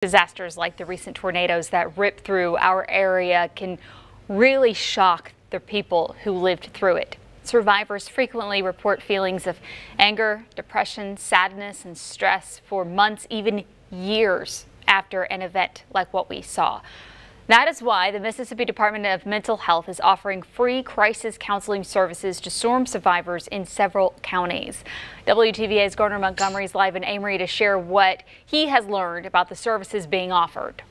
Disasters like the recent tornadoes that ripped through our area can really shock the people who lived through it. Survivors frequently report feelings of anger, depression, sadness, and stress for months, even years after an event like what we saw. That is why the Mississippi Department of Mental Health is offering free crisis counseling services to storm survivors in several counties. WTVA's Garner Montgomery is live in Amory to share what he has learned about the services being offered.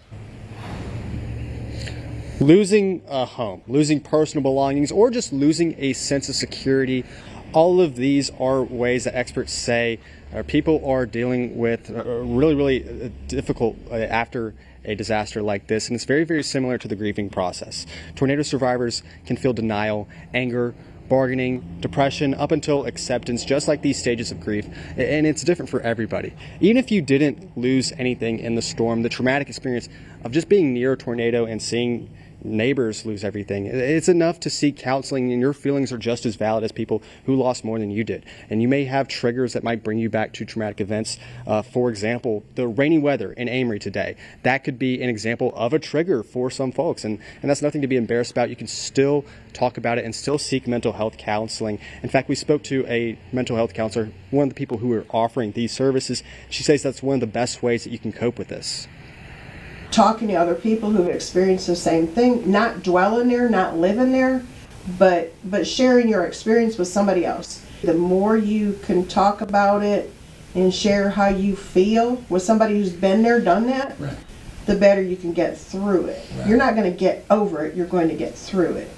Losing a home, losing personal belongings, or just losing a sense of security, all of these are ways that experts say people are dealing with really difficult after a disaster like this, and it's very similar to the grieving process. Tornado survivors can feel denial, anger, bargaining, depression, up until acceptance, just like these stages of grief, and it's different for everybody. Even if you didn't lose anything in the storm, the traumatic experience of just being near a tornado and seeing neighbors lose everything, it's enough to seek counseling, and your feelings are just as valid as people who lost more than you did. And you may have triggers that might bring you back to traumatic events. For example, the rainy weather in Amory today, that could be an example of a trigger for some folks, and that's nothing to be embarrassed about. You can still talk about it and still seek mental health counseling. In fact, we spoke to a mental health counselor, one of the people who are offering these services. She says that's one of the best ways that you can cope with this. Talking to other people who've experienced the same thing, not dwelling there, not living there, but sharing your experience with somebody else. The more you can talk about it and share how you feel with somebody who's been there, done that, right, the better you can get through it. Right. You're not going to get over it, you're going to get through it.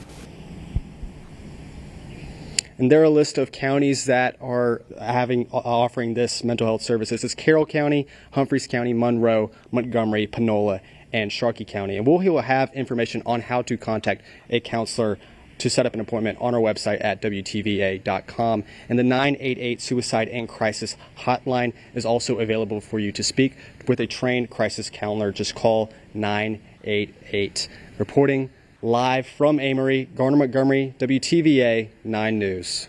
And there are a list of counties that are offering this mental health services. It's Carroll County, Humphreys County, Monroe, Montgomery, Panola, and Sharkey County. And we'll have information on how to contact a counselor to set up an appointment on our website at WTVA.com. And the 988 Suicide and Crisis Hotline is also available for you to speak with a trained crisis counselor. Just call 988. Reporting live from Amory, Garner Montgomery, WTVA 9 News.